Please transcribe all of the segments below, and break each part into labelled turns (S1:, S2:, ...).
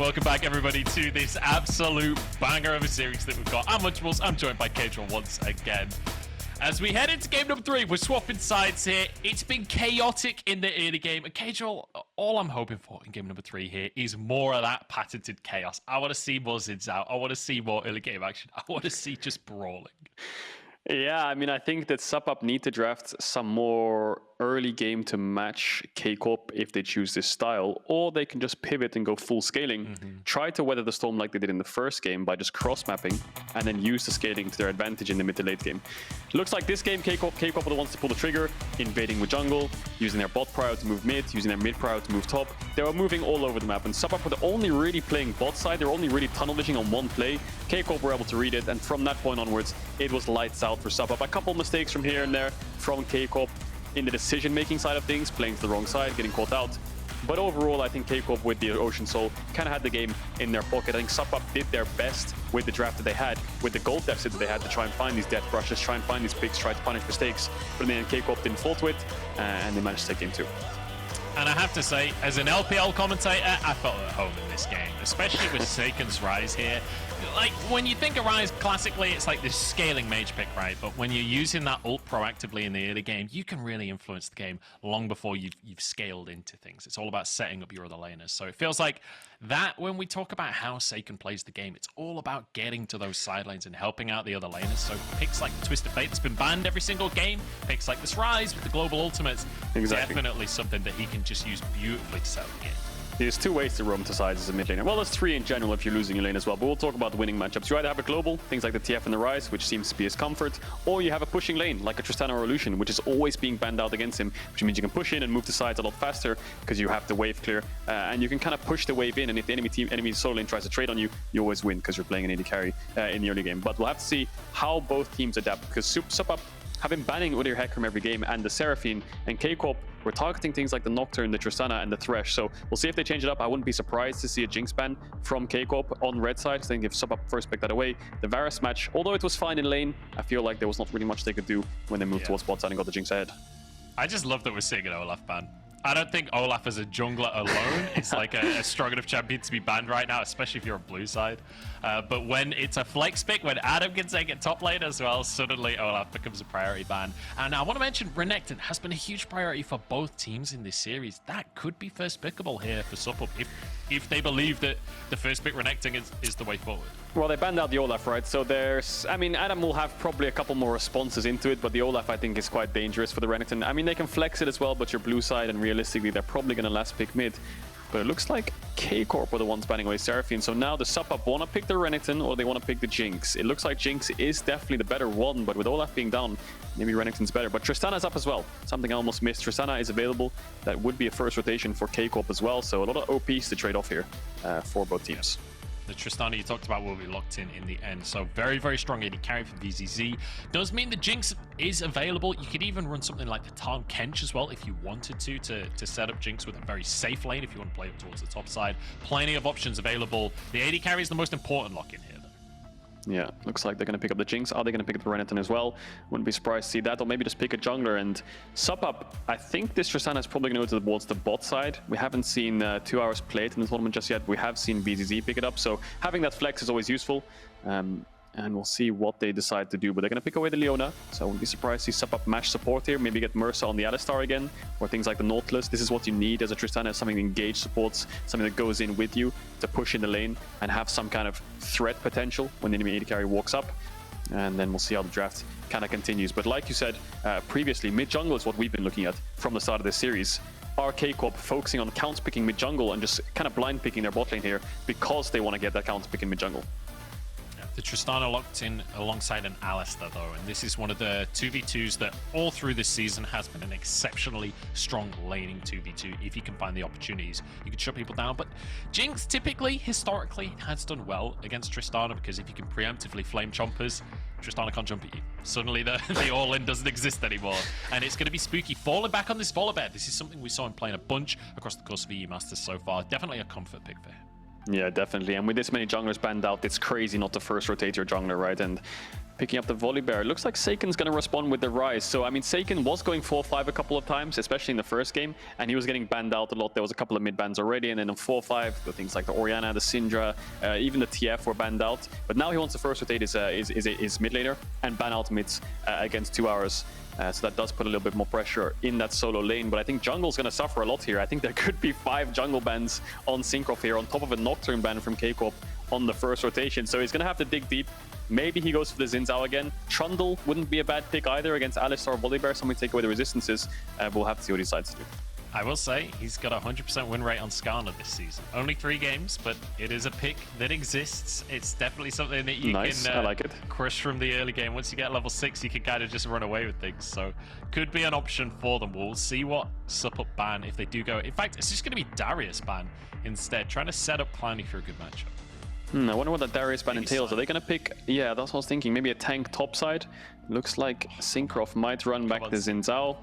S1: Welcome back, everybody, to this absolute banger of a series that we've got. I'm Munchables. I'm joined by Kadron once again. As we head into game number 3, we're swapping sides here. It's been chaotic in the early game. And Kadron, all I'm hoping for in game number 3 here is more of that patented chaos. I want to see more Zids out. I want to see more early game action. I want to see just brawling.
S2: Yeah, I mean, I think that SuppUp need to draft some more early game to match K-Corp if they choose this style, or they can just pivot and go full scaling. Try to weather the storm like they did in the first game by just cross-mapping and then use the scaling to their advantage in the mid to late game. Looks like this game, K-Corp are the ones to pull the trigger, invading with jungle, using their bot prio to move mid, using their mid prio to move top. They were moving all over the map, and SuppUp were only really playing bot side. They were only really tunnel vision on one play. K-Corp were able to read it, and from that point onwards, it was lights out for SuppUp. A couple mistakes from here and there from K-Corp in the decision-making side of things, playing to the wrong side, getting caught out. But overall, I think K-Corp with the Ocean Soul kind of had the game in their pocket. I think SuppUp did their best with the draft that they had, with the gold deficit that they had to try and find these death brushes, try and find these picks, try to punish mistakes. But then K-Corp didn't fall to it, and they managed to take game 2.
S1: And I have to say, as an LPL commentator, I felt at home in this game, especially with Saken's Ryze here. Like, when you think of Ryze, classically, it's like this scaling mage pick, right? But when you're using that ult proactively in the early game, you can really influence the game long before you've scaled into things. It's all about setting up your other laners. So it feels like that, when we talk about how Saken plays the game, it's all about getting to those side lanes and helping out the other laners. So picks like Twisted Fate that's been banned every single game, picks like this Ryze with the global ultimates, definitely something that he can just use beautifully to set up the game.
S2: There's 2 ways to roam to sides as a mid laner. Well, there's 3 in general if you're losing your lane as well, but we'll talk about the winning matchups. You either have a global, things like the TF and the Ryze, which seems to be his comfort, or you have a pushing lane, like a Tristana or Lucian, which is always being banned out against him, which means you can push in and move the sides a lot faster because you have the wave clear, and you can kind of push the wave in, and if the enemy solo lane tries to trade on you, you always win because you're playing an AD carry in the early game. But we'll have to see how both teams adapt, because SuppUp have been banning Udyr Hecarim every game, and the Seraphine, and K-Corp were targeting things like the Nocturne, the Tristana, and the Thresh. So we'll see if they change it up. I wouldn't be surprised to see a Jinx ban from K-Corp on red side. I think if SuppUp first picked that away. The Varus match, although it was fine in lane, I feel like there was not really much they could do when they moved towards bot side and got the Jinx ahead.
S1: I just love that we're seeing an Olaf ban. I don't think Olaf as a jungler alone is like a strong enough champion to be banned right now, especially if you're on blue side. But when it's a flex pick, when Adam can take it top lane as well, suddenly Olaf becomes a priority ban. And I want to mention Renekton has been a huge priority for both teams in this series. That could be first pickable here for SuppUp if they believe that the first pick Renekton is the way forward.
S2: Well, they banned out the Olaf, right? So there's... I mean, Adam will have probably a couple more responses into it, but the Olaf, I think, is quite dangerous for the Renekton. I mean, they can flex it as well, but your blue side, and realistically, they're probably going to last pick mid. But it looks like K-Corp were the ones banning away Seraphine. So now the SuppUp want to pick the Renekton, or they want to pick the Jinx. It looks like Jinx is definitely the better one, but with Olaf being down, maybe Renekton's better. But Tristana's up as well. Something I almost missed. Tristana is available. That would be a first rotation for K-Corp as well. So a lot of OPs to trade off here for both teams.
S1: The Tristana you talked about will be locked in the end. So very, very strong AD carry for VZZ. Does mean the Jinx is available. You could even run something like the Tarn Kench as well if you wanted to set up Jinx with a very safe lane if you want to play it towards the top side. Plenty of options available. The AD carry is the most important lock in here, though.
S2: Yeah, looks like they're going to pick up the Jinx. Are they going to pick up the Renekton as well? Wouldn't be surprised to see that, or maybe just pick a jungler. And SuppUp, I think this Tristana is probably going to go towards the bot side. We haven't seen 2hoyrz play it in the tournament just yet. We have seen VZZ pick it up, so having that flex is always useful. And we'll see what they decide to do. But they're going to pick away the Leona, so I wouldn't be surprised to see SuppUp match support here. Maybe get Mersa on the Alistar again, or things like the Nautilus. This is what you need as a Tristana, something that engage supports, something that goes in with you to push in the lane and have some kind of threat potential when the enemy AD carry walks up. And then we'll see how the draft kind of continues. But like you said previously, mid-jungle is what we've been looking at from the start of this series. Are K-Corp focusing on counts-picking mid-jungle and just kind of blind-picking their bot lane here because they want to get that counts-pick in mid-jungle?
S1: The Tristana locked in alongside an Alistar, though, and this is one of the 2v2s that all through this season has been an exceptionally strong laning 2v2. If you can find the opportunities, you can shut people down. But Jinx typically, historically, has done well against Tristana because if you can preemptively flame chompers, Tristana can't jump at you. Suddenly the all-in doesn't exist anymore, and it's going to be spooky. Falling back on this Volibear, this is something we saw him playing a bunch across the course of EU Masters so far. Definitely a comfort pick for him. Yeah,
S2: definitely. And with this many junglers banned out, it's crazy not to first rotate your jungler, right? And picking up the Volibear. Looks like Saken's going to respond with the Ryze. So, I mean, Saken was going 4-5 a couple of times, especially in the first game, and he was getting banned out a lot. There was a couple of mid-bans already, and then in 4-5, the things like the Orianna, the Syndra, even the TF were banned out. But now he wants to first rotate his mid laner and ban out mids against twohoyrz. So that does put a little bit more pressure in that solo lane. But I think jungle's going to suffer a lot here. I think there could be 5 jungle bans on Cinkrof here, on top of a Nocturne ban from K-Corp on the first rotation. So he's going to have to dig deep. Maybe he goes for the Xin Zhao again. Trundle wouldn't be a bad pick either against Alistar or Volibear. Somebody take away the resistances. We'll have to see what he decides to do.
S1: I will say he's got a 100% win rate on Skarner this season. Only 3 games, but it is a pick that exists. It's definitely something that you can
S2: I like it.
S1: crush from the early game. Once you get level 6, you can kind of just run away with things. So could be an option for them. We'll see what SuppUp ban if they do go. In fact, it's just going to be Darius ban instead, trying to set up klowny for a good matchup.
S2: I wonder what that Darius ban entails. Are they going to pick... Yeah, that's what I was thinking. Maybe a tank topside. Looks like Cinkrof might run back the Xin Zhao.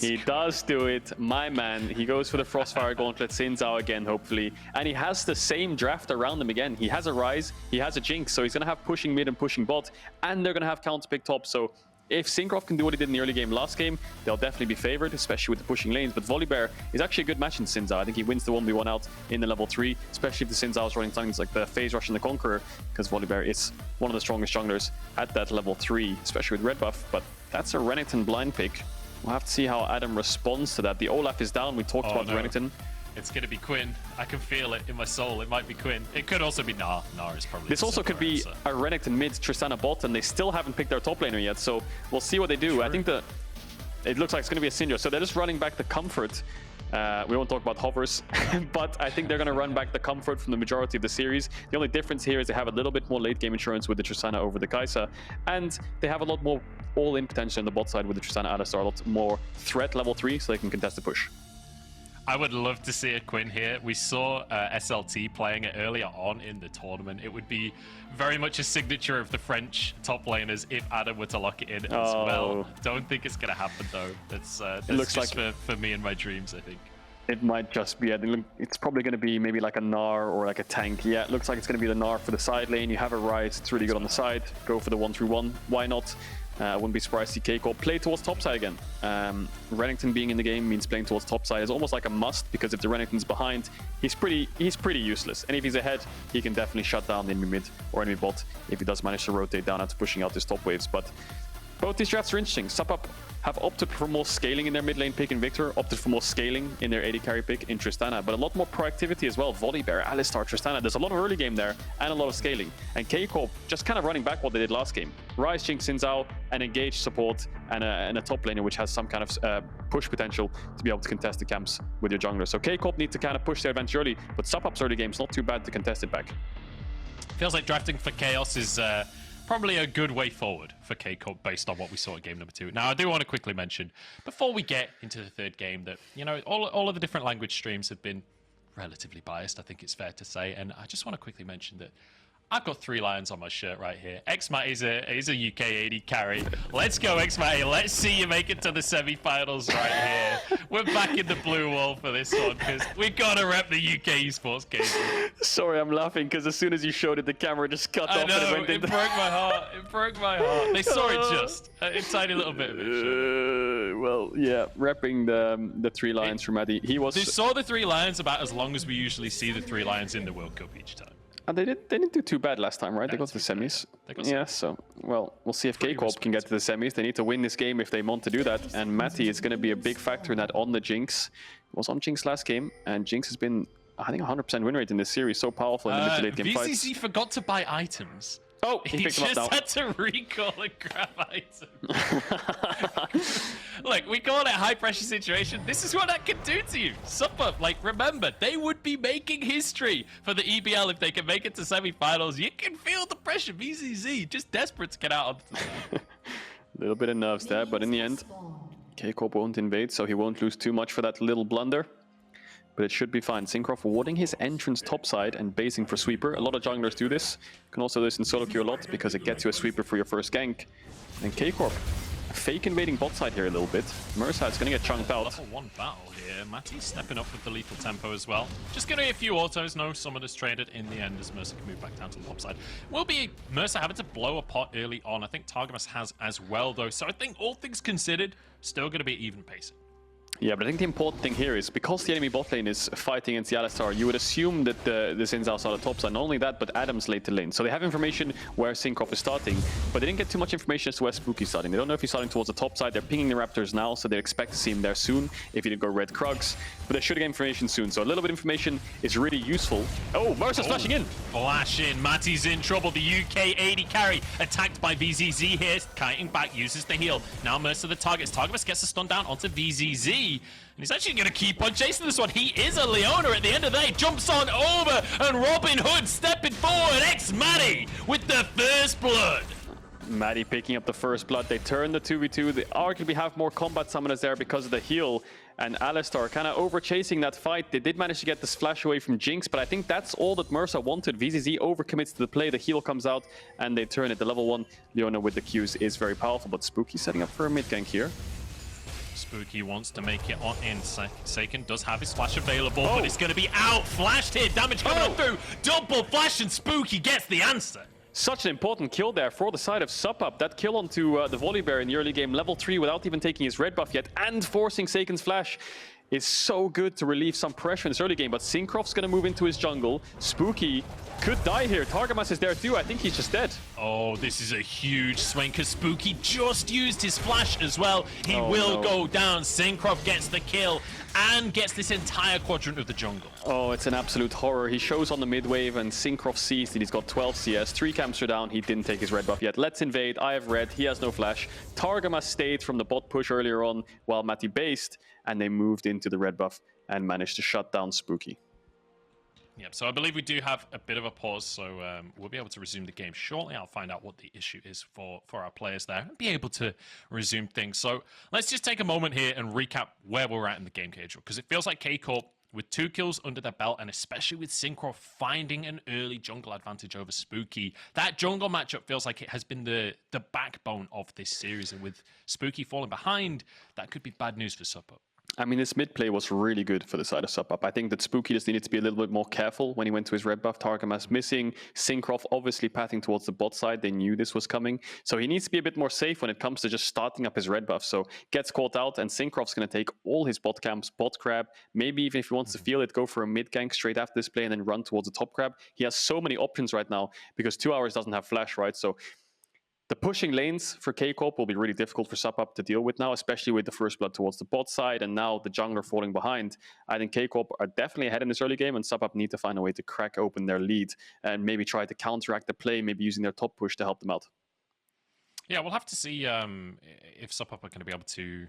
S2: He does do it, my man. He goes for the Frostfire Gauntlet, Xin Zhao again, hopefully. And he has the same draft around him again. He has a Ryze, he has a Jinx, so he's going to have pushing mid and pushing bot, and they're going to have counter pick top. So if Cinkrof can do what he did in the early game last game, they'll definitely be favored, especially with the pushing lanes. But Volibear is actually a good match in Xin Zhao. I think he wins the 1v1 out in the level 3, especially if the Xin Zhao is running things like the Phase Rush and the Conqueror, because Volibear is one of the strongest junglers at that level 3, especially with red buff. But that's a Renekton blind pick. We'll have to see how Adam responds to that. The Olaf is down. We talked about Renekton.
S1: It's going to be Quinn. I can feel it in my soul. It might be Quinn. It could also be Gnar. Gnar is probably...
S2: This also could be a Renekton mid, Tristana bot, and they still haven't picked their top laner yet. So we'll see what they do. True. I think it looks like it's going to be a Syndra. So they're just running back the comfort. We won't talk about hovers, but I think they're going to run back the comfort from the majority of the series. The only difference here is they have a little bit more late game insurance with the Tristana over the Kai'Sa, and they have a lot more all-in potential on the bot side with the Tristana Alistar, a lot more threat level 3, so they can contest the push.
S1: I would love to see a Quinn here. We saw SLT playing it earlier on in the tournament. It would be very much a signature of the French top laners if Adam were to lock it in as well. Don't think it's going to happen, though. That's
S2: it looks
S1: just
S2: like
S1: for me and my dreams, I think.
S2: It might just be, it's probably going to be maybe like a Gnar or like a tank. Yeah, it looks like it's going to be the Gnar for the side lane. You have a Ryze, it's really good on the side. Go for the 1-3-1. Why not? I wouldn't be surprised to see K-Corp play towards topside again. Renekton being in the game means playing towards topside is almost like a must, because if the Renekton's behind, he's pretty useless. And if he's ahead, he can definitely shut down the enemy mid or enemy bot if he does manage to rotate down after pushing out his top waves. But both these drafts are interesting. SuppUp have opted for more scaling in their mid lane pick in Viktor, opted for more scaling in their AD carry pick in Tristana, but a lot more proactivity as well. Volibear, Alistar, Tristana, there's a lot of early game there and a lot of scaling. And K-Corp just kind of running back what they did last game. Ryze, Jinx, Xin Zhao, an engaged support, and a top laner which has some kind of push potential to be able to contest the camps with your jungler. So K-Corp need to kind of push their advantage early, but SuppUp's early game's not too bad to contest it back.
S1: Feels like drafting for Chaos is probably a good way forward for K-Corp based on what we saw at game number 2. Now, I do want to quickly mention, before we get into the third game, that, you know, all of the different language streams have been relatively biased, I think it's fair to say. And I just want to quickly mention that I've got 3 lions on my shirt right here. xMatty is a UK AD carry. Let's go, xMatty. Let's see you make it to the semi-finals right here. We're back in the blue wall for this one, because we got to rep the UK eSports game.
S2: Sorry, I'm laughing, because as soon as you showed it, the camera just cut off.
S1: I know,
S2: and
S1: it broke my heart. It broke my heart. They saw it just. A tiny little bit of it.
S2: Well, yeah, repping the 3 lions from Maddie.
S1: They saw the 3 lions about as long as we usually see the 3 lions in the World Cup each time.
S2: And they didn't do too bad last time, right? They got to the semis. Yeah, so, well, we'll see if K-Corp can get to the semis. They need to win this game if they want to do that. And Matty is going to be a big factor in that on the Jinx. It was on Jinx last game, and Jinx has been, I think, 100% win rate in this series. So powerful in the mid to late game fights.
S1: VCC forgot to buy items.
S2: Oh, he picked them up now.
S1: He just had to recall and grab items. Look, we call it a high-pressure situation. This is what that can do to you. SuppUp, like, remember, they would be making history for the EBL if they can make it to semi-finals. You can feel the pressure. VCZ, just desperate to get out onto the
S2: A little bit of nerves there, but in the end, K-Corp won't invade, so he won't lose too much for that little blunder. But it should be fine. Cinkrof warding his entrance topside and basing for sweeper. A lot of junglers do this. You can also do this in solo queue a lot because it gets you a sweeper for your first gank. And K-Corp fake invading bot side here a little bit. Mersa is going to get chunked out.
S1: Level 1 battle here. Matty's stepping up with the lethal tempo as well. Just going to get a few autos. No summoners traded in the end as Mersa can move back down to the top side. Will be Mersa having to blow a pot early on. I think Targamas has as well, though. So I think all things considered, still going to be even pacing.
S2: Yeah, but I think the important thing here is because the enemy bot lane is fighting against the Alistar, you would assume that the Zinzaos are the top side. Not only that, but Adam's late to lane. So they have information where Cinkrof is starting, but they didn't get too much information as to where Spooky's starting. They don't know if he's starting towards the top side. They're pinging the Raptors now, so they expect to see him there soon if he didn't go red Krugs. But they should get information soon. So a little bit of information is really useful. Oh, Mersa's flashing in.
S1: Flash in. Matty's in trouble. The UK AD carry attacked by VZZ here. Kiting back, uses the heal. Now Mersa the targets. Targamas gets a stun down onto VZZ. And he's actually going to keep on chasing this one. He is a Leona at the end of the day. Jumps on over. And Robin Hood stepping forward. xMatty with the first blood.
S2: Matty picking up the first blood. They turn the 2v2. They arguably have more combat summoners there because of the heal. And Alistar kind of over chasing that fight. They did manage to get this flash away from Jinx, but I think that's all that Mersa wanted. VZZ overcommits to the play. The heal comes out and they turn it. The level 1 Leona with the Qs is very powerful, but Spooky setting up for a mid gank here.
S1: Spooky wants to make it on in. Saken does have his flash available, but it's going to be out. Flashed here. Damage coming up through. Double flash and Spooky gets the answer.
S2: Such an important kill there for the side of SuppUp. That kill onto the Volibear in the early game, level 3 without even taking his red buff yet and forcing Saken's flash is so good to relieve some pressure in this early game. But Cinkrof's going to move into his jungle. Spooky could die here. Targamas is there too. I think he's just dead.
S1: Oh, this is a huge swing because Spooky just used his flash as well. He will go down. Cinkrof gets the kill and gets this entire quadrant of the jungle.
S2: Oh, it's an absolute horror. He shows on the mid wave and Cinkrof sees that he's got 12 CS. 3 camps are down. He didn't take his red buff yet. Let's invade. I have red. He has no flash. Targamas stayed from the bot push earlier on while Matty based, and they moved into the red buff and managed to shut down Spooky.
S1: Yep, so I believe we do have a bit of a pause, so we'll be able to resume the game shortly. I'll find out what the issue is for our players there and be able to resume things. So let's just take a moment here and recap where we're at in the game, KJ, because it feels like K-Corp, with 2 kills under their belt, and especially with Cinkrof finding an early jungle advantage over Spooky, that jungle matchup feels like it has been the backbone of this series, and with Spooky falling behind, that could be bad news for SuppUp.
S2: I mean, this mid play was really good for the side of SuppUp. I think that Spooky just needed to be a little bit more careful when he went to his red buff. Targamas missing, Cinkrof obviously pathing towards the bot side. They knew this was coming. So he needs to be a bit more safe when it comes to just starting up his red buff. So gets caught out, and Cinkrof's going to take all his bot camps, bot crab. Maybe even if he wants to feel it, go for a mid gank straight after this play and then run towards the top crab. He has so many options right now because 2hoyrz doesn't have flash, right? So the pushing lanes for K-Corp will be really difficult for SuppUp to deal with now, especially with the first blood towards the bot side and now the jungler falling behind. I think K-Corp are definitely ahead in this early game, and SuppUp need to find a way to crack open their lead and maybe try to counteract the play, maybe using their top push to help them out. Yeah,
S1: we'll have to see if SuppUp are going to be able to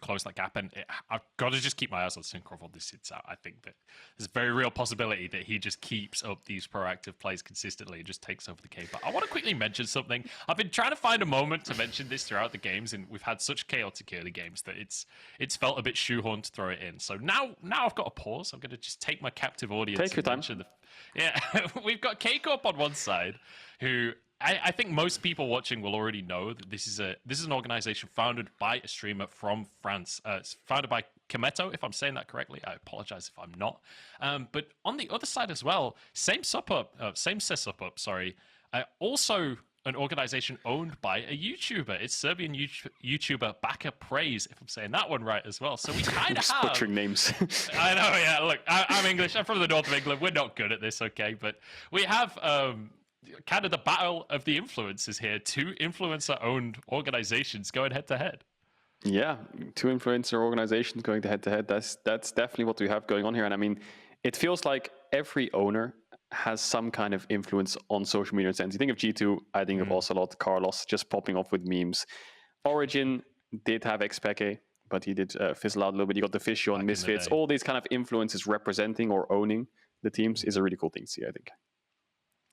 S1: close that gap, and I've got to just keep my eyes on Cinkrof while this sits out. I think that there's a very real possibility that he just keeps up these proactive plays consistently and just takes over the game. But I want to quickly mention something. I've been trying to find a moment to mention this throughout the games, and we've had such chaotic early games that it's felt a bit shoehorned to throw it in. So now I've got a pause. I'm going to just take my captive audience.
S2: Take your time.
S1: We've got K-Corp on one side, who I think most people watching will already know that this is an organization founded by a streamer from France. It's founded by Kameto, if I'm saying that correctly. I apologize if I'm not. But on the other side as well, same SuppUp, sorry. Also an organization owned by a YouTuber. It's Serbian YouTuber Baka Praise, if I'm saying that one right as well. So we kind of have
S2: butchering names.
S1: I know, yeah. Look, I'm English. I'm from the north of England. We're not good at this, okay? But we have kind of the battle of the influencers here. 2 influencer-owned organizations going head-to-head.
S2: Yeah, 2 influencer organizations going head-to-head. That's definitely what we have going on here. And I mean, it feels like every owner has some kind of influence on social media in a sense. You think of G2, I think of Ocelot, Carlos, just popping off with memes. Origin did have xPeke, but he did fizzle out a little bit. You got the Fishy on Misfits. All these kind of influences representing or owning the teams is a really cool thing to see, I think.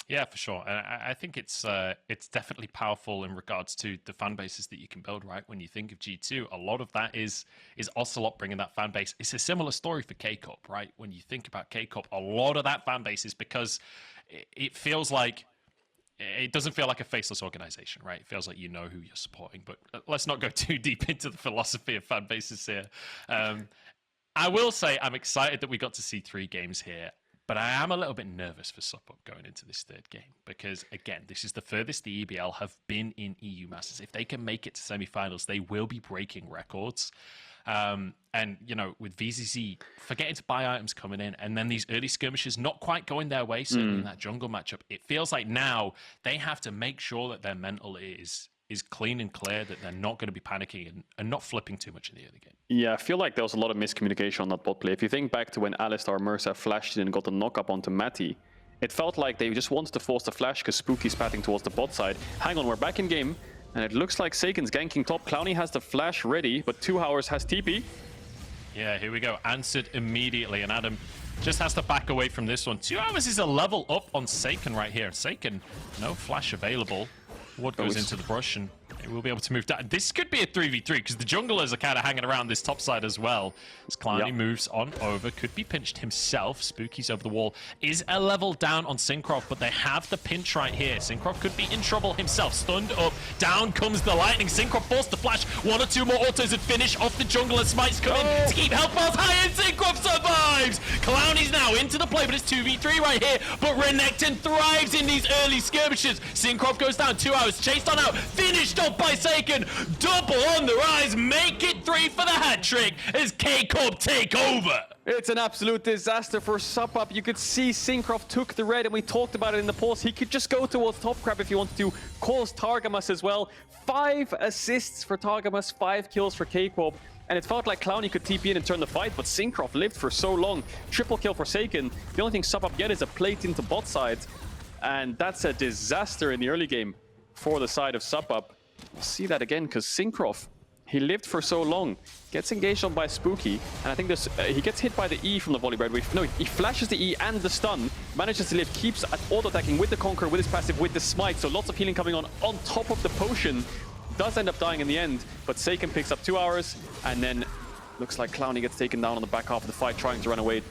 S1: Yeah, for sure. And I think it's definitely powerful in regards to the fan bases that you can build, right? When you think of G2, a lot of that is Ocelot bringing that fan base. It's a similar story for K-Corp, right? When you think about K-Corp, a lot of that fan base is because it feels like it doesn't feel like a faceless organization, right? It feels like you know who you're supporting. But let's not go too deep into the philosophy of fan bases here. I will say I'm excited that we got to see 3 games here, but I am a little bit nervous for SuppUp going into this 3rd game because, again, this is the furthest the EBL have been in EU Masters. If they can make it to semifinals, they will be breaking records. And, you know, with VZZ forgetting to buy items coming in and then these early skirmishes not quite going their way, certainly in that jungle matchup, it feels like now they have to make sure that their mental is clean and clear, that they're not going to be panicking and not flipping too much in the early game.
S2: Yeah, I feel like there was a lot of miscommunication on that bot play. If you think back to when Alistar Mersa flashed in and got the knock up onto xMatty, it felt like they just wanted to force the flash because Spooky's patting towards the bot side. Hang on, we're back in game. And it looks like Saken's ganking top. klowny has the flash ready, but twohoyrz has TP.
S1: Yeah, here we go. Answered immediately, and Adam just has to back away from this one. twohoyrz is a level up on Saken right here. Saken, no flash available. Ward goes into the brush, and we'll be able to move down. This could be a 3v3, because the junglers are kind of hanging around this top side as well. As klowny moves on over, could be pinched himself. Spooky's over the wall. Is a level down on Cinkrof, but they have the pinch right here. Cinkrof could be in trouble himself. Stunned up. Down comes the lightning. Cinkrof forced to flash. 1 or 2 more autos and finish off the jungler. Smites come in to keep health bars high, and Cinkrof survives. klowny's now into the play, but it's 2v3 right here. But Renekton thrives in these early skirmishes. Cinkrof goes down. 2hours chased on out. Finished off by Saken. Double on the Ryze. Make it 3 for the hat trick as K-Corp take over.
S2: It's an absolute disaster for SuppUp. You could see Cinkrof took the red, and we talked about it in the pause. He could just go towards top crab if he wanted to. Calls Targamas as well. 5 assists for Targamas, 5 kills for K-Corp. And it felt like klowny could TP in and turn the fight, but Cinkrof lived for so long. Triple kill for Saken. The only thing SuppUp get is a plate into bot side. And that's a disaster in the early game for the side of SuppUp. We'll see that again, because Cinkrof, he lived for so long, gets engaged on by Spooky, and I think this he gets hit by the E from the Volibear. No, he flashes the E and the stun, manages to live, keeps at auto-attacking with the Conquer, with his passive, with the Smite, so lots of healing coming on top of the potion. Does end up dying in the end, but Saken picks up twohoyrz, and then looks like klowny gets taken down on the back half of the fight, trying to run away.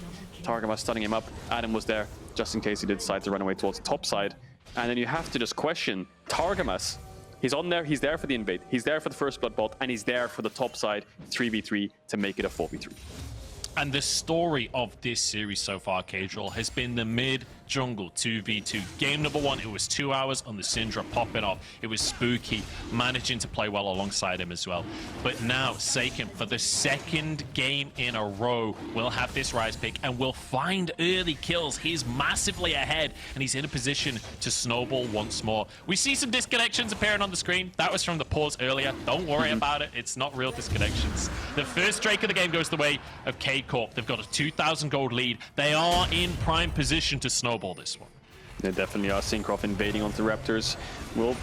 S2: Targamas stunning him up. Adam was there, just in case he did decide to run away towards the top side. And then you have to just question Targamas. He's on there, he's there for the invade, he's there for the first blood bot, and he's there for the top side 3v3 to make it a 4v3.
S1: And the story of this series so far, Casual, has been the mid-jungle 2v2. Game number 1, it was twohoyrz on the Syndra popping off. It was Spooky managing to play well alongside him as well. But now, Saken, for the 2nd game in a row, will have this Ryze pick and will find early kills. He's massively ahead, and he's in a position to snowball once more. We see some disconnections appearing on the screen. That was from the pause earlier. Don't worry about it. It's not real disconnections. The first Drake of the game goes the way of K-Corp. They've got a 2,000 gold lead. They are in prime position to snowball this one.
S2: They definitely are. Cinkrof invading onto the Raptors. Will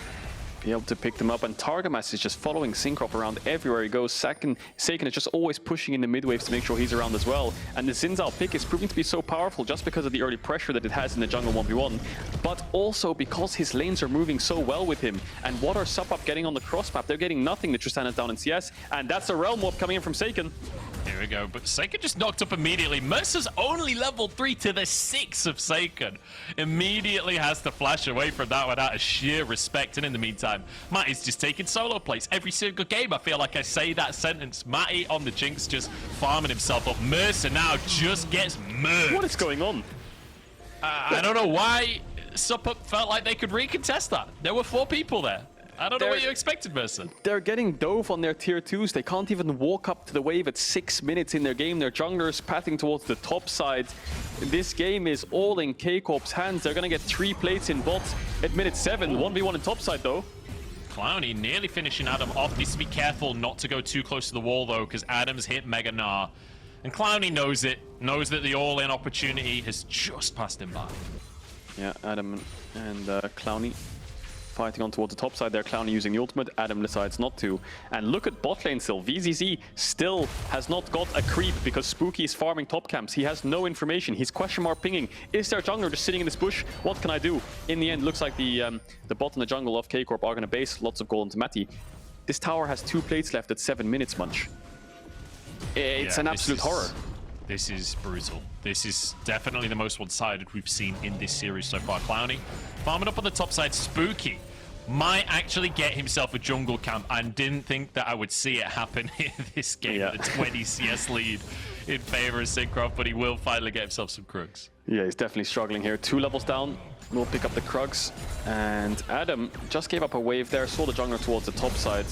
S2: be able to pick them up, and Targamas is just following Cinkrof around everywhere he goes. Saken is just always pushing in the mid waves to make sure he's around as well. And the Xin Zhao pick is proving to be so powerful just because of the early pressure that it has in the jungle 1v1, but also because his lanes are moving so well with him. And what are SuppUp getting on the cross map? They're getting nothing. The Tristana down in CS, and that's a Realm Warp coming in from Saken.
S1: Here we go, but Saken just knocked up immediately. Mersa's only level 3 to the 6 of Saken. Immediately has to flash away from that one out of sheer respect. And in the meantime, Matty's just taking solo plays. Every single game, I feel like I say that sentence. Matty on the Jinx just farming himself up. Mersa now just gets murked.
S2: What is going on?
S1: I don't know why SuppUp felt like they could recontest that. There were 4 people there. I don't know what you expected, Mersa.
S2: They're getting dove on their tier 2s. They can't even walk up to the wave at 6 minutes in their game. Their junglers pathing towards the top side. This game is all in K-Corp's hands. They're going to get 3 plates in bots at minute 7. 1v1 in top side, though.
S1: klowny nearly finishing Adam off. Needs to be careful not to go too close to the wall, though, because Adam's hit Mega Gnar. And klowny knows it. Knows that the all-in opportunity has just passed him by.
S2: Yeah, Adam and klowny fighting on towards the top side there. klowny using the ultimate. Adam decides not to. And look at bot lane still. VZZ still has not got a creep because Spooky is farming top camps. He has no information. He's question mark pinging. Is there a jungler just sitting in this bush? What can I do? In the end, looks like the bot and the jungle of K-Corp are going to base lots of gold into xMatty. This tower has 2 plates left at 7 minutes, Munch. It's an absolute horror.
S1: This is brutal. This is definitely the most one-sided we've seen in this series so far. Klowny farming up on the top side. Spooky might actually get himself a jungle camp. I didn't think that I would see it happen in this game with a 20 CS lead in favor of Cinkrof, but he will finally get himself some Krugs.
S2: Yeah, he's definitely struggling here. 2 levels down. We'll pick up the Krugs. And Adam just gave up a wave there, saw the jungler towards the top side.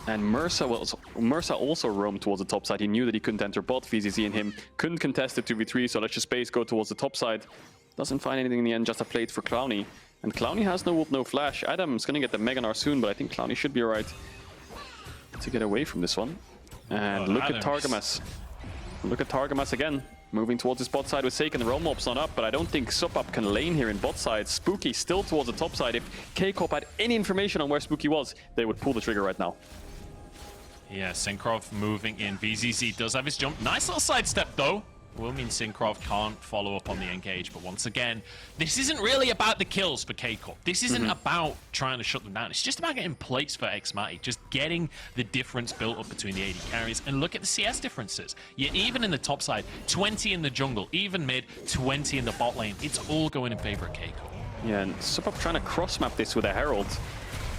S2: And Mersa also roamed towards the top side. He knew that he couldn't enter bot. VZZ and him couldn't contest the 2v3, so let's just space go towards the top side. Doesn't find anything in the end, just a plate for Klowny. And Klowny has no ult, no flash. Adam's gonna get the Mega Gnar soon, but I think Klowny should be alright to get away from this one. And look at Targamas. Look at Targamas again, moving towards his bot side with Saken. Roam mob's not up, but I don't think SuppUp can lane here in bot side. Spooky still towards the top side. If K-Corp had any information on where Spooky was, they would pull the trigger right now.
S1: Yeah, Cinkrof moving in. VZZ does have his jump. Nice little sidestep, though. Will mean Cinkrof can't follow up on the engage, but once again, this isn't really about the kills for K-Corp. This isn't about trying to shut them down. It's just about getting plates for xMatty, just getting the difference built up between the AD carries. And look at the CS differences. You're even in the top side, 20 in the jungle, even mid, 20 in the bot lane. It's all going in favor of K-Corp.
S2: Yeah, and SuppUp trying to cross-map this with a Herald.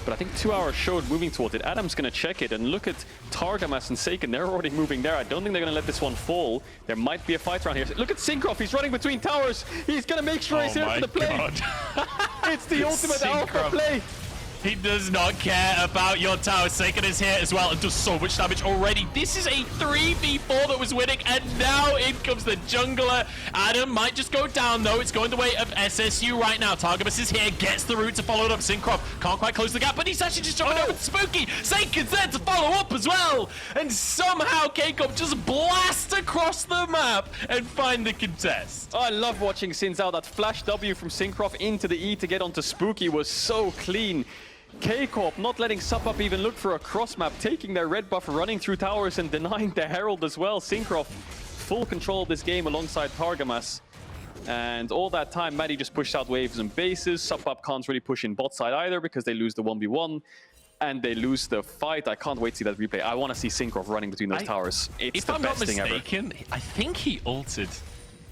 S2: But I think 2hoyrz showed moving towards it. Adam's going to check it, and look at Targamas and Saken. They're already moving there. I don't think they're going to let this one fall. There might be a fight around here. Look at Cinkrof. He's running between towers. He's going to make sure he's here for the play. It's the ultimate alpha play.
S1: He does not care about your tower. Saken is here as well and does so much damage already. This is a 3v4 that was winning, and now in comes the jungler. Adam might just go down, though. It's going the way of SSU right now. Targamas is here, gets the route to follow it up. Cinkrof can't quite close the gap, but he's actually just jumping over to Spooky. Saken's there to follow up as well. And somehow K-Corp just blasts across the map and find the contest.
S2: I love watching Zhao. That flash W from Cinkrof into the E to get onto Spooky was so clean. K-Corp not letting SuppUp even look for a cross map, taking their red buff, running through towers and denying the Herald as well. Cinkrof full control of this game alongside Targamas. And all that time, Matty just pushed out waves and bases. SuppUp can't really push in bot side either because they lose the 1v1. And they lose the fight. I can't wait to see that replay. I want to see Cinkrof running between those towers. It's the best thing ever. If I'm not mistaken,
S1: I think he ulted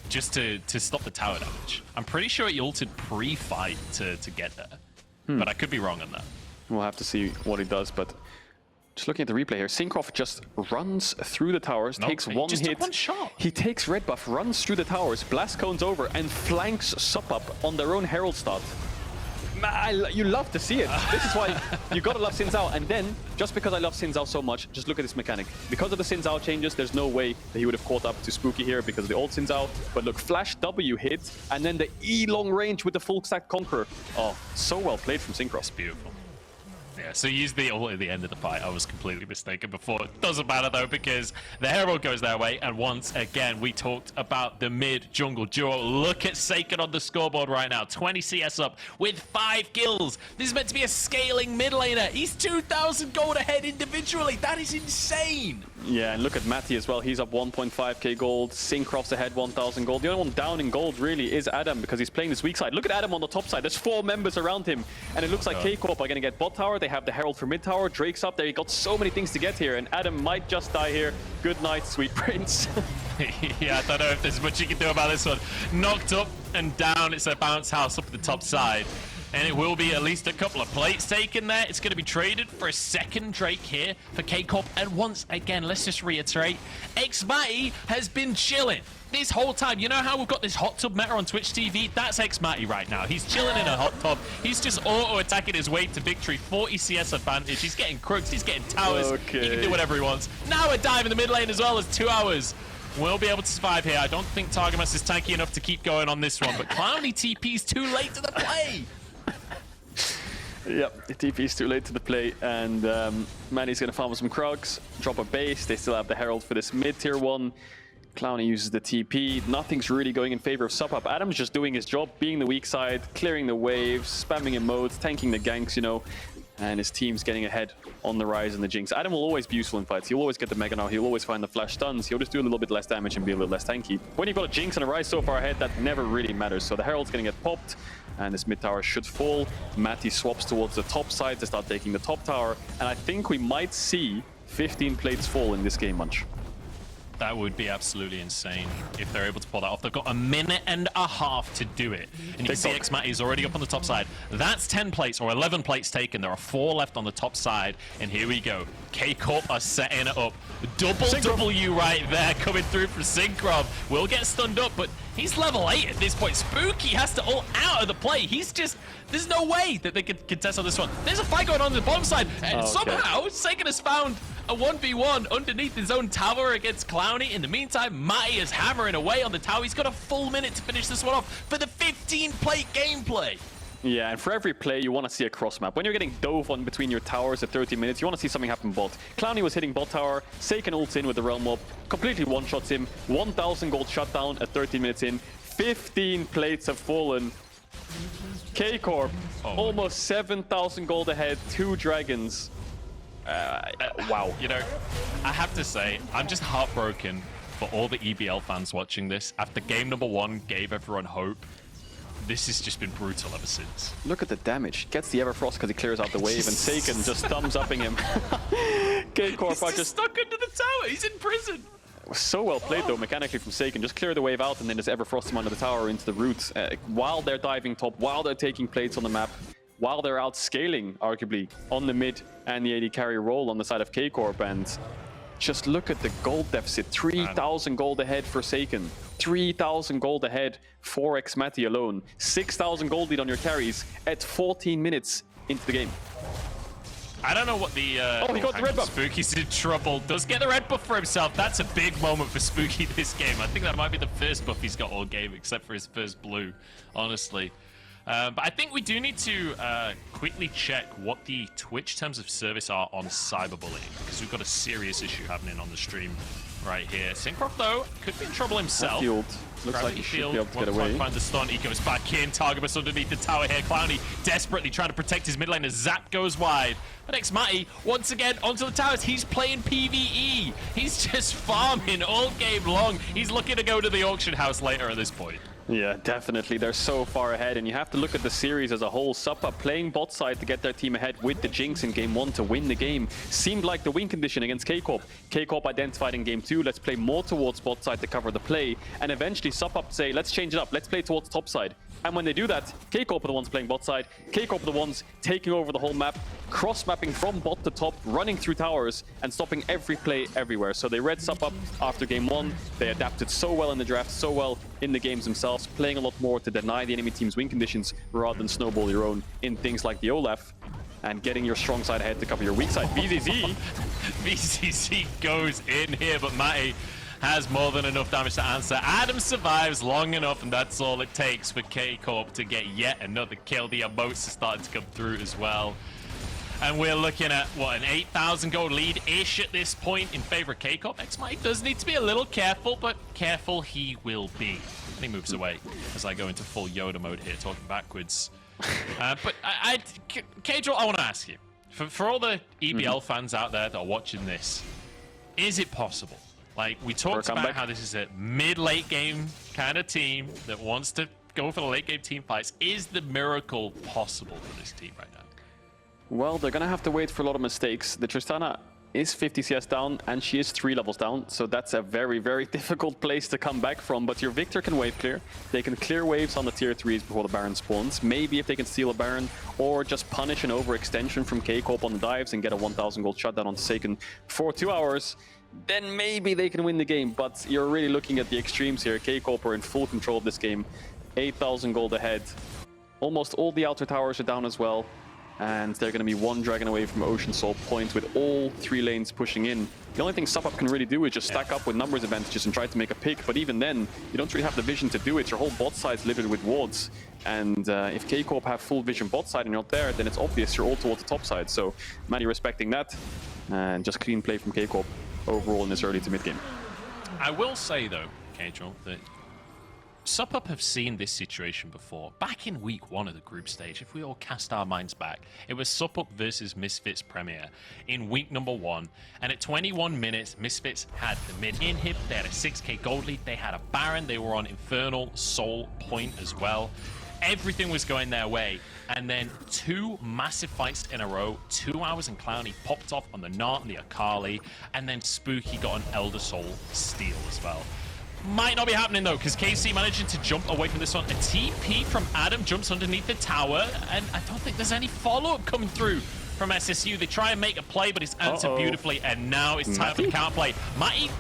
S1: just to stop the tower damage. I'm pretty sure he ulted pre-fight to get there. But I could be wrong on that.
S2: We'll have to see what he does, but just looking at the replay here, Cinkrof just runs through the towers, takes one hit.
S1: Took one shot.
S2: He takes red buff, runs through the towers, blast cones over, and flanks SuppUp on their own Herald start. You love to see it. This is why you gotta love Zhao. And then, just because I love Zhao so much, just look at this mechanic. Because of the Zhao changes, there's no way that he would have caught up to Spooky here because of the old Zhao. But look, flash W hit, and then the E long range with the full stack Conqueror. Oh, so well played from Cinkrof.
S1: It's beautiful. Yeah, so he used the ult at the end of the fight. I was completely mistaken before. Doesn't matter though, because the Herald goes their way, and once again we talked about the mid jungle duo. Look at Saken on the scoreboard right now, 20 CS up with 5 kills. This is meant to be a scaling mid laner. He's 2,000 gold ahead individually. That is insane.
S2: Yeah, and look at Matty as well. He's up 1.5k gold. Cinkrof's ahead 1,000 gold. The only one down in gold really is Adam because he's playing this weak side. Look at Adam on the top side. There's 4 members around him. And it looks like K-Corp are going to get bot tower. They have the Herald for mid tower. Drake's up there. He got so many things to get here. And Adam might just die here. Good night, sweet prince.
S1: Yeah, I don't know if there's much you can do about this one. Knocked up and down. It's a bounce house up at the top side. And it will be at least a couple of plates taken there. It's going to be traded for a second Drake here for K-Corp. And once again, let's just reiterate, xMatty has been chilling this whole time. You know how we've got this hot tub meta on Twitch TV? That's xMatty right now. He's chilling in a hot tub. He's just auto-attacking his way to victory. 40 CS advantage. He's getting crooks. He's getting towers.
S2: Okay.
S1: He can do whatever he wants. Now a dive in the mid lane as well as 2hoyrz. We'll be able to survive here. I don't think Targamas is tanky enough to keep going on this one, but klowny TP's too late to the play.
S2: Yep, the TP is too late to the play, and Matty's going to farm some Krugs, drop a base. They still have the Herald for this mid-tier one. Klowny uses the TP. Nothing's really going in favor of SuppUp. Adam's just doing his job, being the weak side, clearing the waves, spamming emotes, tanking the ganks, you know, and his team's getting ahead on the Ryze and the Jinx. Adam will always be useful in fights. He'll always get the Mega Gnar. He'll always find the flash stuns. He'll just do a little bit less damage and be a little less tanky. When you've got a Jinx and a Ryze so far ahead, that never really matters. So the Herald's going to get popped, and this mid tower should fall. Matty swaps towards the top side to start taking the top tower, and I think we might see 15 plates fall in this game, Munch.
S1: That would be absolutely insane if they're able to pull that off. They've got a minute and a half to do it. And you can see xMatty is already up on the top side. That's 10 plates or 11 plates taken. There are 4 left on the top side. And here we go. K-Corp are setting it up. Double W right there coming through from Cinkrof. Will get stunned up, but he's level 8 at this point. Spooky has to ult out of the play. He's just... There's no way that they could contest on this one. There's a fight going on the bottom side. And somehow, Saken has found a 1v1 underneath his own tower against klowny. In the meantime, Matty is hammering away on the tower. He's got a full minute to finish this one off for the 15-plate gameplay.
S2: Yeah, and for every play, you want to see a cross map. When you're getting dove on between your towers at 30 minutes, you want to see something happen bot. klowny was hitting bot tower, Saken ults in with the Realm Mob, completely one-shots him, 1,000 gold shutdown at 30 minutes in, 15 plates have fallen. K-Corp, almost 7,000 gold ahead, 2 dragons. Wow.
S1: You know, I have to say, I'm just heartbroken for all the EBL fans watching this. After game number 1 gave everyone hope, this has just been brutal ever since.
S2: Look at the damage. Gets the Everfrost because he clears out the wave, and Saken just thumbs upping him. K-Corp are just
S1: stuck under the tower. He's in prison.
S2: So well played though, mechanically from Saken. Just clear the wave out and then just Everfrost him under the tower into the root. While they're diving top, while they're taking plates on the map, while they're out scaling, arguably, on the mid and the AD carry role on the side of K-Corp. And just look at the gold deficit. 3,000 gold ahead for Saken. 3,000 gold ahead for xMatty alone. 6,000 gold lead on your carries at 14 minutes into the game.
S1: I don't know what the...
S2: he got the red buff.
S1: Spooky's in trouble. Does get the red buff for himself. That's a big moment for Spooky this game. I think that might be the first buff he's got all game, except for his first blue, honestly. But I think we do need to quickly check what the Twitch terms of service are on cyberbullying, because we've got a serious issue happening on the stream right here. Cinkrof, though, could be in trouble himself.
S2: Looks like he should be able to get away.
S1: Find the stun. He goes back in. Targamas underneath the tower here. klowny desperately trying to protect his mid lane as Zap goes wide. But xMatty, once again, onto the towers. He's playing PvE. He's just farming all game long. He's looking to go to the auction house later at this point.
S2: Yeah, definitely. They're so far ahead, and you have to look at the series as a whole. SuppUp playing bot side to get their team ahead with the Jinx in game 1 to win the game. Seemed like the win condition against K-Corp. K-Corp identified in game 2, let's play more towards bot side to cover the play. And eventually SuppUp say, let's change it up, let's play towards top side. And when they do that, K-Corp are the ones playing bot side, K-Corp are the ones taking over the whole map, cross-mapping from bot to top, running through towers, and stopping every play everywhere. So they read SuppUp after game 1, they adapted so well in the draft, so well in the games themselves, playing a lot more to deny the enemy team's win conditions rather than snowball your own in things like the Olaf, and getting your strong side ahead to cover your weak side. VZZ!
S1: VZZ goes in here, but Matty has more than enough damage to answer. Adam survives long enough, and that's all it takes for K-Corp to get yet another kill. The emotes are starting to come through as well. And we're looking at, what, an 8,000 gold lead-ish at this point in favor of K-Corp. xMatty does need to be a little careful, but careful he will be. And he moves away as I go into full Yoda mode here, talking backwards. But K-Draw, I want to ask you, for all the EBL fans out there that are watching this, is it possible? Like, we talked about how this is a mid-late game kind of team that wants to go for the late game team fights. Is the miracle possible for this team right now?
S2: Well, they're going to have to wait for a lot of mistakes. The Tristana is 50 CS down, and she is 3 levels down, so that's a very, very difficult place to come back from. But your Viktor can wave clear. They can clear waves on the tier 3s before the Baron spawns. Maybe if they can steal a Baron, or just punish an overextension from K-Corp on the dives and get a 1,000 gold shutdown on Saken for 2 hours, then maybe they can win the game. But you're really looking at the extremes here. K-Corp are in full control of this game. 8,000 gold ahead. Almost all the outer towers are down as well. And they're going to be 1 dragon away from Ocean Soul Point with all 3 lanes pushing in. The only thing SuppUp can really do is just stack up with numbers advantages and try to make a pick. But even then, you don't really have the vision to do it. Your whole bot side's littered with wards. And if K-Corp have full vision bot side and you're not there, then it's obvious you're all towards the top side. So Matty respecting that. And just clean play from K-Corp overall in this early to mid game.
S1: I will say, though, K-Draw, that SuppUp have seen this situation before. Back in week 1 of the group stage, if we all cast our minds back, it was SuppUp versus Misfits Premier in week number 1. And at 21 minutes, Misfits had the mid inhib, they had a 6k gold lead, they had a Baron, they were on Infernal Soul Point as well. Everything was going their way. And then 2 massive fights in a row. 2hours and klowny popped off on the Gnar and the Akali. And then Spooky got an Elder Soul steal as well. Might not be happening though, because KC managing to jump away from this one. A TP from Adam jumps underneath the tower. And I don't think there's any follow-up coming through from SSU. They try and make a play, but it's answered beautifully. And now it's time for the counterplay. Matty,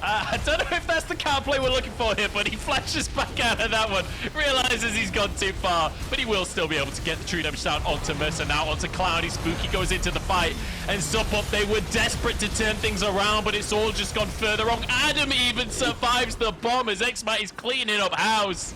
S1: I don't know if that's the counterplay we're looking for here, but he flashes back out of that one. Realizes he's gone too far, but he will still be able to get the true damage down onto Mersa, now onto klowny. Spooky goes into the fight, and SuppUp, they were desperate to turn things around, but it's all just gone further wrong. Adam even survives the bomb as xMatty's cleaning up house,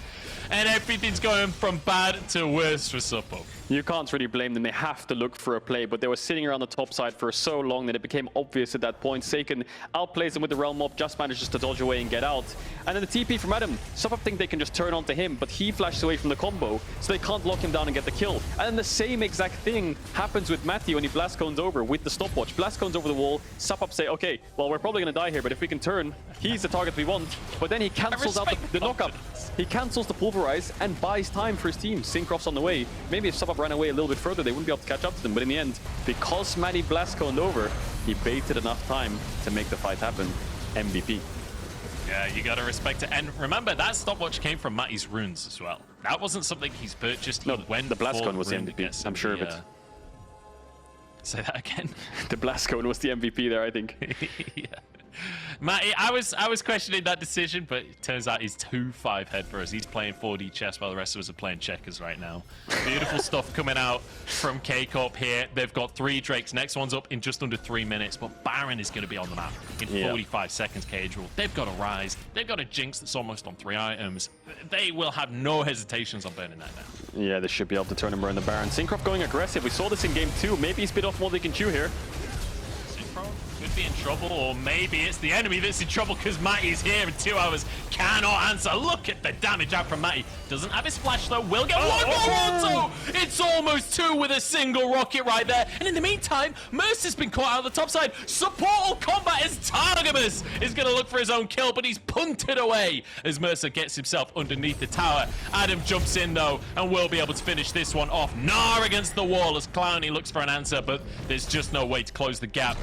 S1: and everything's going from bad to worse for SuppUp.
S2: You can't really blame them. They have to look for a play, but they were sitting around the top side for so long that it became obvious at that point. Saken outplays them with the Realm Mob, just manages to dodge away and get out. And then the TP from Adam. SuppUp think they can just turn onto him, but he flashes away from the combo, so they can't lock him down and get the kill. And then the same exact thing happens with Matty when he blast cones over with the stopwatch. Blast cones over the wall. SuppUp say, okay, well, we're probably going to die here, but if we can turn, he's the target we want. But then he cancels out the knockup. He cancels the pulverize and buys time for his team. Cinkrof's on the way. Maybe if SuppUp ran away a little bit further, they wouldn't be able to catch up to them. But in the end, because Matty blast coned over, he baited enough time to make the fight happen. MVP.
S1: Yeah, you gotta respect it. And remember, that stopwatch came from Matty's runes as well. That wasn't something he's purchased.
S2: No, the blast cone was the MVP. I'm sure of it.
S1: Say that again.
S2: The blast cone was the MVP there, I think.
S1: Yeah. Matty, I was questioning that decision, but it turns out he's 2-5 head for us. He's playing 4D chess while the rest of us are playing checkers right now. Beautiful stuff coming out from K-Corp here. They've got 3 Drakes. Next one's up in just under 3 minutes, but Baron is going to be on the map in 45 seconds, Cage Rule. They've got a Ryze. They've got a Jinx that's almost on 3 items. They will have no hesitations on burning that now.
S2: Yeah, they should be able to turn and burn the Baron. Cinkrof going aggressive. We saw this in game 2. Maybe he's bit off more than he can chew here.
S1: Could be in trouble, or maybe it's the enemy that's in trouble because Matty's here in 2 hours. Cannot answer. Look at the damage out from Matty. Doesn't have his flash though. Will get one more auto. It's almost 2 with a single rocket right there. And in the meantime, Mersa's been caught out of the top side. Supportal combat as Targamas is going to look for his own kill, but he's punted away as Mersa gets himself underneath the tower. Adam jumps in though and will be able to finish this one off. Gnar against the wall as klowny looks for an answer, but there's just no way to close the gap.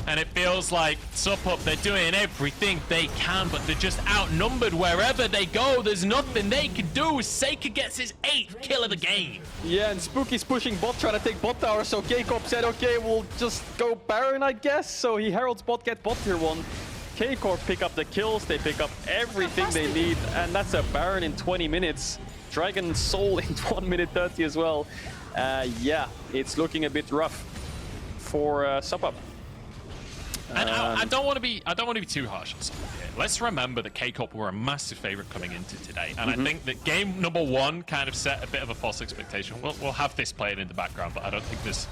S1: And it feels like SuppUp, they're doing everything they can, but they're just outnumbered wherever they go. There's nothing they can do. Saken gets his 8th kill of the game.
S2: Yeah, and Spooky's pushing bot, trying to take bot tower, so K-Corp said, okay, we'll just go Baron, I guess. So he heralds bot, get bot tier 1. K-Corp pick up the kills, they pick up everything they need, and that's a Baron in 20 minutes. Dragon Soul in 1 minute 30 as well. Yeah, it's looking a bit rough for SuppUp.
S1: And I don't want to be too harsh on something here. Let's remember that K-Corp were a massive favorite coming into today, and I think that game number 1 kind of set a bit of a false expectation. We'll have this playing in the background, but I don't think there's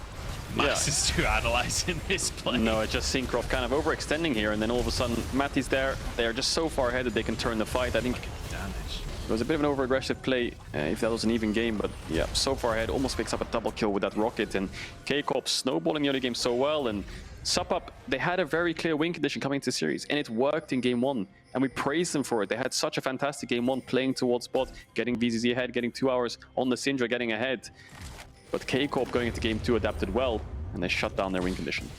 S1: masses to analyze in this play.
S2: No, it's just Cinkrof kind of overextending here, and then all of a sudden Matty's there. They are just so far ahead that they can turn the fight. I think it was a bit of an over-aggressive play if that was an even game, but yeah, so far ahead, almost picks up a double kill with that rocket, and K-Corp snowballing the early game so well, and SuppUp, they had a very clear win condition coming into the series, and it worked in game 1, and we praised them for it. They had such a fantastic game 1, playing towards bot, getting VZZ ahead, getting 2 hours on the Syndra, getting ahead. But K-Corp going into game 2 adapted well, and they shut down their win condition.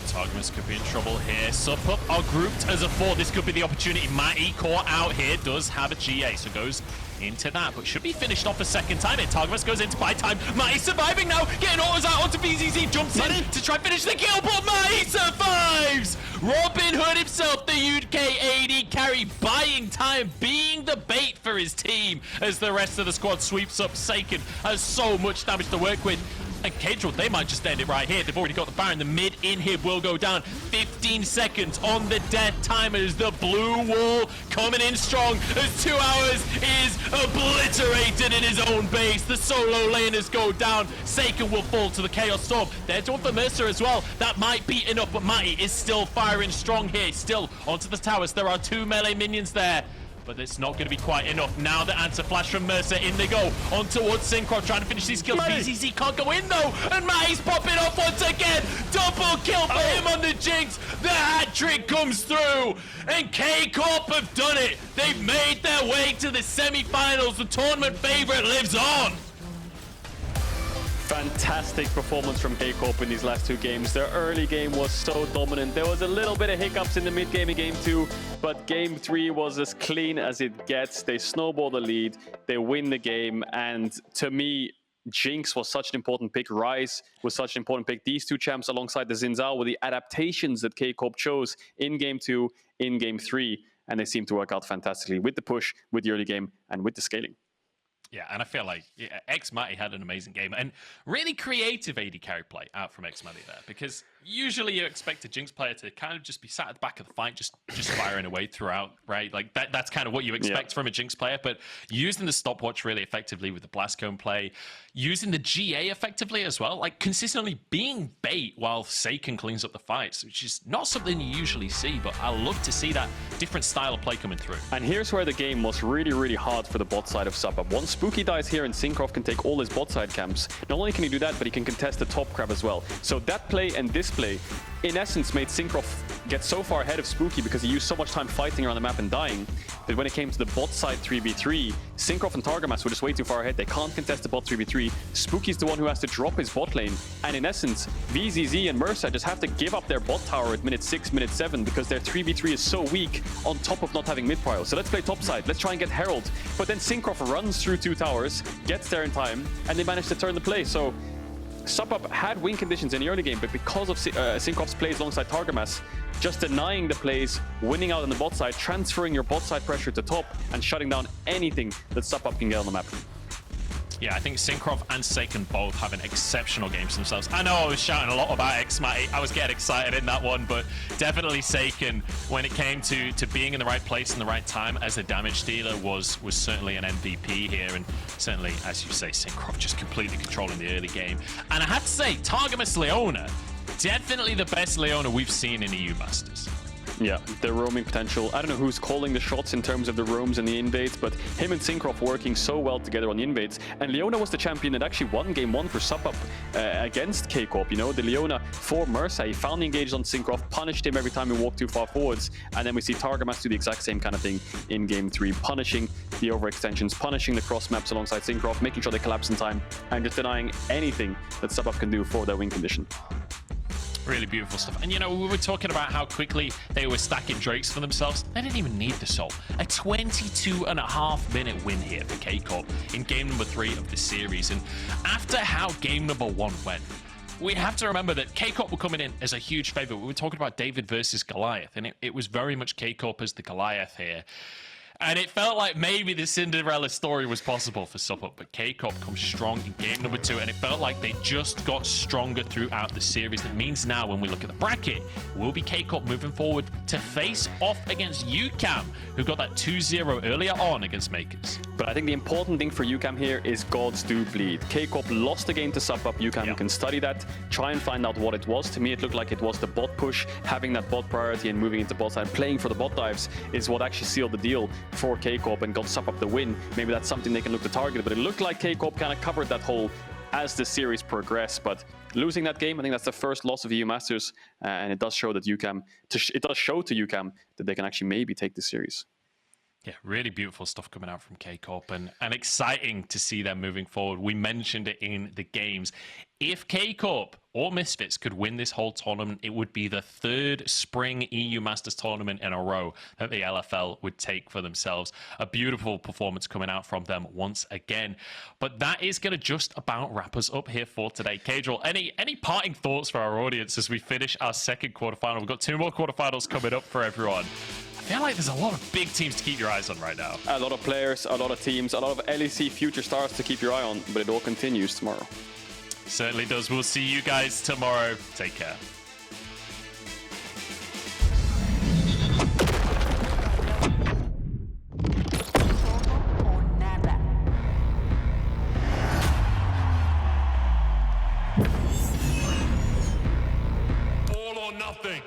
S1: Targamas could be in trouble here. SuppUp are grouped as a 4. This could be the opportunity. Matty caught out here, does have a GA, so goes into that, but should be finished off a second time. Targamas goes into buy time. Matty surviving now, getting autos out onto VZZ, jumps in to try and finish the kill, but Matty survives! Robin Hood himself, the UK AD carry, buying time, being the bait for his team as the rest of the squad sweeps up. Saken has so much damage to work with. And Cage Rule, they might just end it right here. They've already got the Baron. The mid inhib will go down. 15 seconds on the death timer as the blue wall coming in strong as 2 hours is obliterated in his own base. The solo laners go down. Saken will fall to the Chaos Storm. There's one for Mersa as well. That might be enough, but Matty is still firing strong here. Still onto the towers. There are 2 melee minions there. but it's not going to be quite enough. Now the answer flash from Mersa, in they go, on towards Cinkrof, trying to finish these kills. VZZ can't go in though, and Matty's popping off once again. Double kill for him on the Jinx. The hat trick comes through, and K-Corp have done it. They've made their way to the semi-finals. The tournament favorite lives on.
S2: Fantastic performance from K-Corp in these last two games. Their early game was so dominant. There was a little bit of hiccups in the mid game in game 2, but game 3 was as clean as it gets. They snowball the lead, they win the game, and to me, Jinx was such an important pick. Ryze was such an important pick. These two champs alongside the Zhao were the adaptations that K-Corp chose in game 2, in game 3, and they seem to work out fantastically with the push, with the early game, and with the scaling.
S1: Yeah, and I feel like xMatty had an amazing game and really creative AD carry play out from xMatty there, because usually you expect a Jinx player to kind of just be sat at the back of the fight, just firing away throughout, right? Like that's kind of what you expect from a Jinx player, but using the stopwatch really effectively with the blast cone play, using the GA effectively as well, like consistently being bait while Saken cleans up the fights, which is not something you usually see, but I love to see that different style of play coming through.
S2: And here's where the game was really, really hard for the bot side of SuppUp. Once Spooky dies here and Cinkrof can take all his bot side camps, not only can he do that, but he can contest the top crab as well. So that play and this play, in essence, made Cinkrof get so far ahead of Spooky because he used so much time fighting around the map and dying, that when it came to the bot side 3v3, Cinkrof and Targamas were just way too far ahead. They can't contest the bot 3v3. Spooky's the one who has to drop his bot lane. And in essence, VZZ and Mersa just have to give up their bot tower at minute 6, minute 7 because their 3v3 is so weak on top of not having mid prio. So let's play top side. Let's try and get Herald. But then Cinkrof runs through 2 towers, gets there in time, and they manage to turn the play. So SuppUp had win conditions in the early game, but because of Cinkrof's plays alongside Targamas, just denying the plays, winning out on the bot side, transferring your bot side pressure to top, and shutting down anything that SuppUp can get on the map.
S1: Yeah, I think Cinkrof and Saken both having exceptional games themselves. I know I was shouting a lot about xMatty. I was getting excited in that one, but definitely Saken, when it came to being in the right place in the right time as a damage dealer, was certainly an MVP here. And certainly, as you say, Cinkrof just completely controlling the early game. And I have to say, Targamas Leona, definitely the best Leona we've seen in EU Masters.
S2: Yeah, the roaming potential. I don't know who's calling the shots in terms of the roams and the invades, but him and Cinkrof working so well together on the invades. And Leona was the champion that actually won game 1 for SuppUp against K-Corp. You know, the Leona for Mersa, he finally engaged on Cinkrof, punished him every time he walked too far forwards. And then we see Targamas do the exact same kind of thing in game 3, punishing the overextensions, punishing the cross maps alongside Cinkrof, making sure they collapse in time, and just denying anything that SuppUp can do for their win condition.
S1: Really beautiful stuff. And you know, we were talking about how quickly they were stacking Drakes for themselves. They didn't even need the soul. A 22.5-minute win here for K-Corp in game number 3 of the series. And after how game number 1 went, we have to remember that K-Corp were coming in as a huge favorite. We were talking about David versus Goliath, and it was very much K-Corp as the Goliath here. And it felt like maybe the Cinderella story was possible for SuppUp, but K-Corp comes strong in game number 2, and it felt like they just got stronger throughout the series. That means now when we look at the bracket, it will be K-Corp moving forward to face off against UCAM, who got that 2-0 earlier on against Makers.
S2: But I think the important thing for UCAM here is gods do bleed. K-Corp lost the game to SuppUp. UCAM can study that, try and find out what it was. To me, it looked like it was the bot push, having that bot priority and moving into bot side, playing for the bot dives is what actually sealed the deal for K-Corp and got SuppUp the win. Maybe that's something they can look to target, but it looked like K-Corp kind of covered that hole as the series progressed. But losing that game, I think that's the first loss of EU Masters, and it does show that UCAM, it does show to UCAM that they can actually maybe take the series.
S1: Yeah, really beautiful stuff coming out from K-Corp, and exciting to see them moving forward. We mentioned it in the games. If K-Corp or Misfits could win this whole tournament, it would be the 3rd spring EU Masters tournament in a row that the LFL would take for themselves. A beautiful performance coming out from them once again. But that is going to just about wrap us up here for today. Cadril, any parting thoughts for our audience as we finish our 2nd quarterfinal? We've got 2 more quarterfinals coming up for everyone. I feel like there's a lot of big teams to keep your eyes on right now.
S2: A lot of players, a lot of teams, a lot of LEC future stars to keep your eye on, but it all continues tomorrow.
S1: Certainly does. We'll see you guys tomorrow. Take care. All or nothing.